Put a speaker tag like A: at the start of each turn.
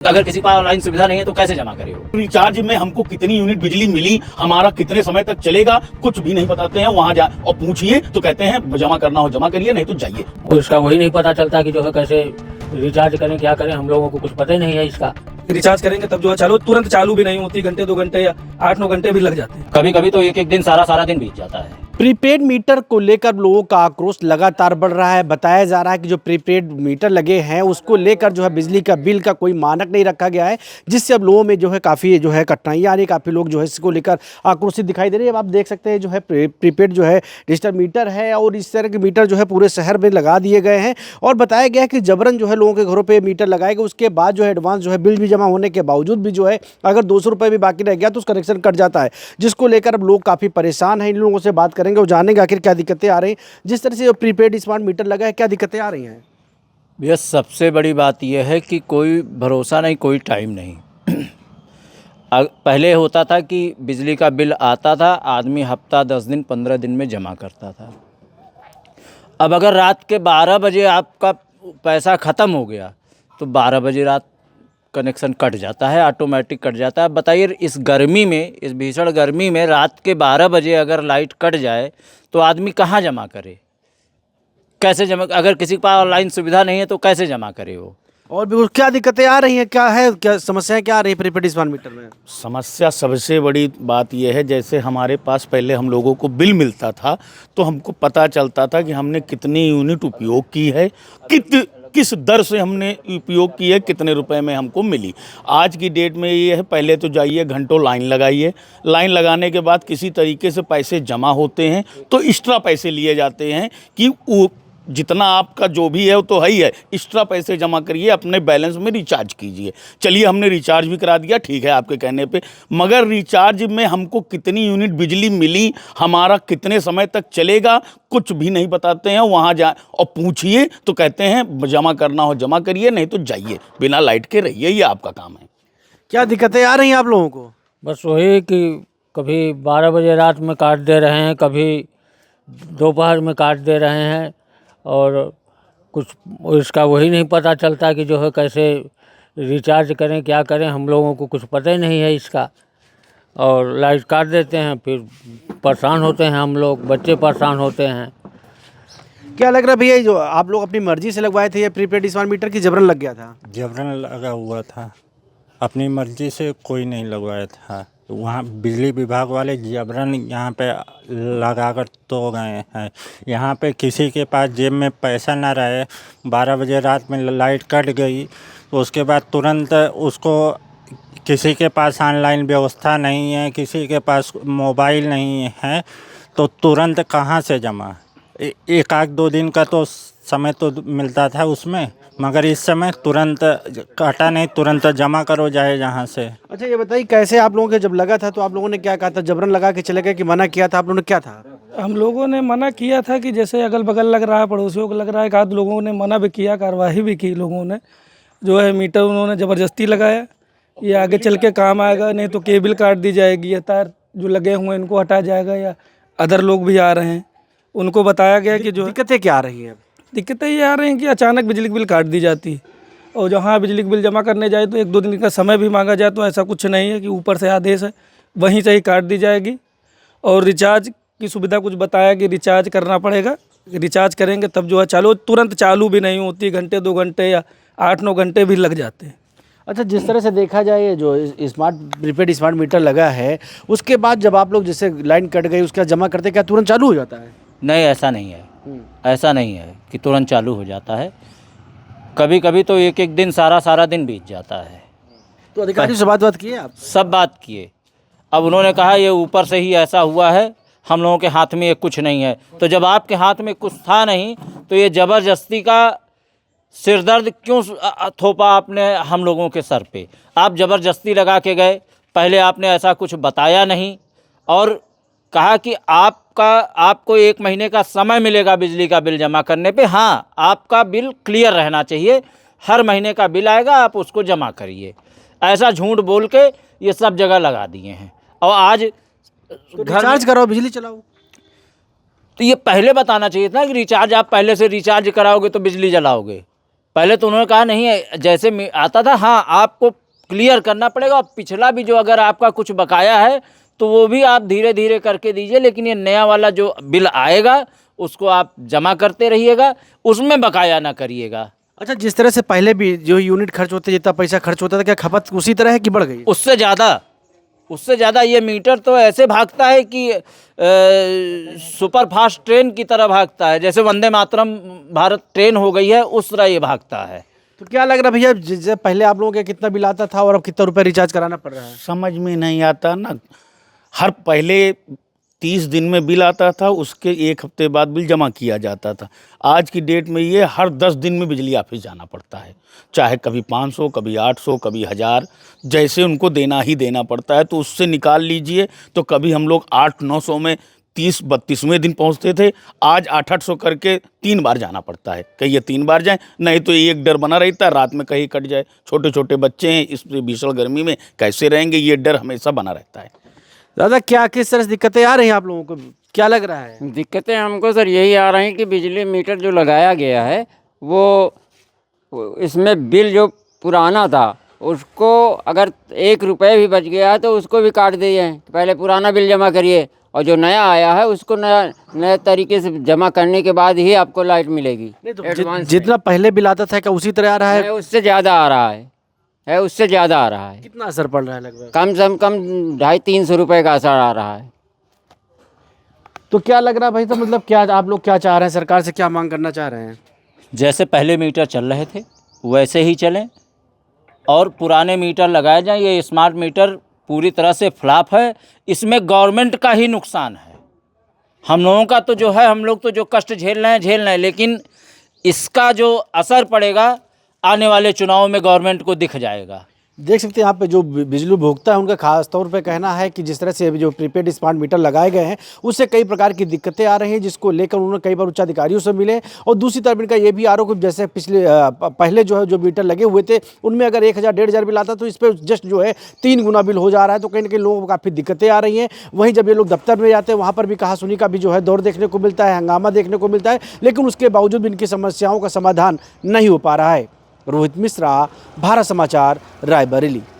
A: अगर किसी पास ऑनलाइन सुविधा नहीं है तो कैसे जमा करे वो?
B: रिचार्ज में हमको कितनी यूनिट बिजली मिली, हमारा कितने समय तक चलेगा, कुछ भी नहीं बताते हैं। वहाँ जा और पूछिए तो कहते हैं जमा करना हो जमा करिए, नहीं तो जाइए।
C: उसका वही नहीं पता चलता कि जो है कैसे रिचार्ज करें, क्या करें, हम लोगों को कुछ पता ही नहीं है इसका।
D: रिचार्ज करेंगे तब जो है चालू, तुरंत चालू भी नहीं होती, घंटे 2 घंटे या 8-9 घंटे भी लग जाते हैं।
A: कभी कभी तो एक दिन सारा दिन बीत जाता है।
E: प्रीपेड मीटर को लेकर लोगों का आक्रोश लगातार बढ़ रहा है। बताया जा रहा है कि जो प्रीपेड मीटर लगे हैं उसको लेकर जो है बिजली का बिल का कोई मानक नहीं रखा गया है, जिससे अब लोगों में जो है काफ़ी जो है कठिनाइयाँ आ रही, काफ़ी लोग जो है इसको लेकर आक्रोशित दिखाई दे रहे हैं। अब आप देख सकते हैं जो है प्रीपेड जो है डिजिटल मीटर है और इस तरह के मीटर जो है पूरे शहर में लगा दिए गए हैं और बताया गया है कि जबरन जो है लोगों के घरों पर मीटर लगाएगा, उसके बाद जो है एडवांस जो है बिल भी जमा होने के बावजूद भी जो है अगर 200 रुपये भी बाकी रह गया तो उस कनेक्शन कट जाता है, जिसको लेकर अब लोग काफ़ी परेशान हैं। इन लोगों से बात करेंगे और जानेंगे आखिर क्या दिक्कतें आ रही हैं। जिस तरह से जो प्रीपेड स्मार्ट मीटर लगा है, क्या दिक्कतें आ रही हैं?
C: भैया सबसे बड़ी बात यह है कि कोई भरोसा नहीं, कोई टाइम नहीं। पहले होता था कि बिजली का बिल आता था, आदमी हफ्ता 10 दिन 15 दिन में जमा करता था। अब अगर रात के 12 बजे आपका पैसा ख़त्म हो गया तो 12 बजे रात कनेक्शन कट जाता है, ऑटोमेटिक कट जाता है। बताइए इस गर्मी में, इस भीषण गर्मी में रात के 12 बजे अगर लाइट कट जाए तो आदमी कहाँ जमा करे, कैसे जमा? अगर किसी के पास ऑनलाइन सुविधा नहीं है तो कैसे जमा करे वो?
E: और भी क्या दिक्कतें आ रही हैं, क्या है, क्या समस्याएं क्या आ रही है प्रीपेड स्मार्ट मीटर में?
B: समस्या सबसे बड़ी बात यह है, जैसे हमारे पास पहले हम लोगों को बिल मिलता था तो हमको पता चलता था कि हमने कितनी यूनिट उपयोग की है, किस दर से हमने उपयोग की है, कितने रुपए में हमको मिली। आज की डेट में ये है, पहले तो जाइए घंटों लाइन लगाइए, लाइन लगाने के बाद किसी तरीके से पैसे जमा होते हैं तो एक्स्ट्रा पैसे लिए जाते हैं कि वो जितना आपका जो भी है वो तो है ही है, एक्स्ट्रा पैसे जमा करिए, अपने बैलेंस में रिचार्ज कीजिए। चलिए हमने रिचार्ज भी करा दिया, ठीक है आपके कहने पे, मगर रिचार्ज में हमको कितनी यूनिट बिजली मिली, हमारा कितने समय तक चलेगा, कुछ भी नहीं बताते हैं। वहाँ जा और पूछिए तो कहते हैं जमा करना हो जमा करिए, नहीं तो जाइए, बिना लाइट के रहिए, ये आपका काम है।
E: क्या दिक्कतें आ रही हैं आप लोगों को?
C: बस वही कि कभी 12 बजे रात में काट दे रहे हैं, कभी दोपहर में काट दे रहे हैं और कुछ इसका वही नहीं पता चलता कि जो है कैसे रिचार्ज करें, क्या करें, हम लोगों को कुछ पता ही नहीं है इसका। और लाइट काट देते हैं, फिर परेशान होते हैं हम लोग, बच्चे परेशान होते हैं।
E: क्या लग रहा है भैया, जो आप लोग अपनी मर्जी से लगवाए थे या प्रीपेड स्मार्ट मीटर की जबरन लग गया था?
F: जबरन लगा हुआ था, अपनी मर्जी से कोई नहीं लगवाया था। वहाँ बिजली विभाग वाले जबरन यहाँ पे लगा कर तो गए हैं। यहाँ पे किसी के पास जेब में पैसा ना रहे, 12 बजे रात में लाइट कट गई तो उसके बाद तुरंत उसको, किसी के पास ऑनलाइन व्यवस्था नहीं है, किसी के पास मोबाइल नहीं है, तो तुरंत कहाँ से जमा? एक आध 2 दिन का तो समय तो मिलता था उसमें, मगर इस समय तुरंत काटा नहीं, तुरंत जमा करो जाए जहाँ से।
E: अच्छा ये बताइए, कैसे आप लोगों के जब लगा था तो आप लोगों ने क्या कहा था? जबरन लगा के चले गए कि मना किया था आप लोगों ने, क्या था?
D: हम लोगों ने मना किया था कि जैसे अगल बगल लग रहा है, पड़ोसियों को लग रहा है, एक आध लोगों ने मना भी किया, कार्रवाई भी की लोगों ने। जो है मीटर उन्होंने ज़बरदस्ती लगाया, ये आगे चल के काम आएगा, नहीं तो केबल काट दी जाएगी, या तार जो लगे हुए हैं इनको हटा जाएगा, या अदर लोग भी आ रहे हैं उनको बताया गया कि जो
E: दिक्कतें क्या आ रही हैं?
D: दिक्कतें ये आ रही हैं कि अचानक बिजली की बिल काट दी जाती है, और जहाँ बिजली की बिल जमा करने जाए तो 1-2 दिन का समय भी मांगा जाए, तो ऐसा कुछ नहीं है कि ऊपर से आदेश है, वहीं से ही काट दी जाएगी। और रिचार्ज की सुविधा कुछ बताया कि रिचार्ज करना पड़ेगा, रिचार्ज करेंगे तब जो है चालू, तुरंत चालू भी नहीं होती, घंटे 2 घंटे या 8-9 घंटे भी लग जाते हैं।
E: अच्छा, जिस तरह से देखा जाए ये जो स्मार्ट प्रीपेड स्मार्ट मीटर लगा है, उसके बाद जब आप लोग जैसे लाइन कट गई उसका जमा करते, क्या तुरंत चालू हो जाता है?
A: नहीं, ऐसा नहीं है, ऐसा नहीं है कि तुरंत चालू हो जाता है। कभी कभी तो एक दिन सारा दिन बीत जाता है।
E: तो अधिकारियों से बात किए आप?
A: सब बात किए, अब उन्होंने कहा ये ऊपर से ही ऐसा हुआ है, हम लोगों के हाथ में ये कुछ नहीं है। तो जब आपके हाथ में कुछ था नहीं तो ये ज़बरदस्ती का सिरदर्द क्यों थोपा आपने हम लोगों के सर पे? आप ज़बरदस्ती लगा के गए, पहले आपने ऐसा कुछ बताया नहीं और कहा कि आपको 1 महीने का समय मिलेगा बिजली का बिल जमा करने पे। हाँ, आपका बिल क्लियर रहना चाहिए, हर महीने का बिल आएगा, आप उसको जमा करिए। ऐसा झूठ बोल के ये सब जगह लगा दिए हैं। और आज
E: तो रिचार्ज कराओ, बिजली चलाओ।
A: तो ये पहले बताना चाहिए था कि रिचार्ज आप पहले से रिचार्ज कराओगे तो बिजली जलाओगे। पहले तो उन्होंने कहा नहीं है, जैसे आता था हाँ आपको क्लियर करना पड़ेगा, और पिछला भी जो अगर आपका कुछ बकाया है तो वो भी आप धीरे धीरे करके दीजिए, लेकिन ये नया वाला जो बिल आएगा उसको आप जमा करते रहिएगा, उसमें बकाया ना करिएगा।
E: अच्छा, जिस तरह से पहले भी जो यूनिट खर्च होते, जितना पैसा खर्च होता था, क्या खपत उसी तरह है कि बढ़ गई?
A: उससे ज़्यादा ये मीटर तो ऐसे भागता है कि सुपर फास्ट ट्रेन की तरह भागता है, जैसे वंदे मातरम भारत ट्रेन हो गई है उस तरह ये भागता है।
E: तो क्या लग रहा है भैया, जैसे पहले आप लोगों के कितना बिल आता था और अब कितना रुपए रिचार्ज कराना पड़ रहा है?
B: समझ में नहीं आता ना। हर पहले 30 दिन में बिल आता था, उसके 1 हफ्ते बाद बिल जमा किया जाता था। आज की डेट में ये हर 10 दिन में बिजली ऑफिस जाना पड़ता है, चाहे कभी 500, कभी 800, कभी 1000, जैसे उनको देना ही देना पड़ता है। तो उससे निकाल लीजिए, तो कभी हम लोग 800-900 में 30-32वें दिन पहुंचते थे, आज 800-800 करके 3 बार जाना पड़ता है। कहीं ये 3 बार जाएं, नहीं तो एक डर बना रहता है रात में कहीं कट जाए। छोटे छोटे बच्चे हैं, इस भीषण गर्मी में कैसे रहेंगे, ये डर हमेशा बना रहता है।
E: दादा, क्या किस तरह से दिक्कतें आ रही हैं आप लोगों को, क्या लग रहा है?
G: दिक्कतें हमको सर यही आ रही हैं कि बिजली मीटर जो लगाया गया है वो इसमें बिल जो पुराना था उसको अगर 1 रुपये भी बच गया है तो उसको भी काट दिए हैं। पहले पुराना बिल जमा करिए और जो नया आया है उसको नया तरीके से जमा करने के बाद ही आपको लाइट मिलेगी। एडवांस
E: जितना पहले बिल आता था क्या उसी तरह आ रहा है?
G: उससे ज़्यादा आ रहा है, उससे ज़्यादा आ रहा है।
E: कितना असर पड़ रहा है लगभग?
G: कम से कम 250-300 रुपये का असर आ रहा है।
E: तो क्या लग रहा है भाई, तो मतलब क्या आप लोग क्या चाह रहे हैं, सरकार से क्या मांग करना चाह रहे हैं?
A: जैसे पहले मीटर चल रहे थे वैसे ही चलें और पुराने मीटर लगाए जाएं। ये स्मार्ट मीटर पूरी तरह से फ्लॉप है, इसमें गवर्नमेंट का ही नुकसान है। हम लोगों का तो जो है, हम लोग तो जो कष्ट झेल रहे हैं, लेकिन इसका जो असर पड़ेगा आने वाले चुनाव में गवर्नमेंट को दिख जाएगा।
E: देख सकते हैं यहाँ पे जो बिजली उपभोक्ता है उनका खास तौर पे कहना है कि जिस तरह से अभी जो प्रीपेड स्मार्ट मीटर लगाए गए हैं उससे कई प्रकार की दिक्कतें आ रही हैं, जिसको लेकर उन्होंने कई बार उच्च अधिकारियों से मिले। और दूसरी तरफ इनका ये भी आरोप, जैसे पहले जो मीटर लगे हुए थे उनमें अगर 1000-1500 बिल आता तो इस पर जस्ट जो है 3 गुना बिल हो जा रहा है। तो कहीं ना कहीं लोगों को काफ़ी दिक्कतें आ रही हैं। वहीं जब ये लोग दफ्तर में जाते हैं वहाँ पर भी कहासुनी का भी जो है दौर देखने को मिलता है, हंगामा देखने को मिलता है, लेकिन उसके बावजूद भी इनकी समस्याओं का समाधान नहीं हो पा रहा है। रोहित मिश्रा, भारत समाचार, रायबरेली।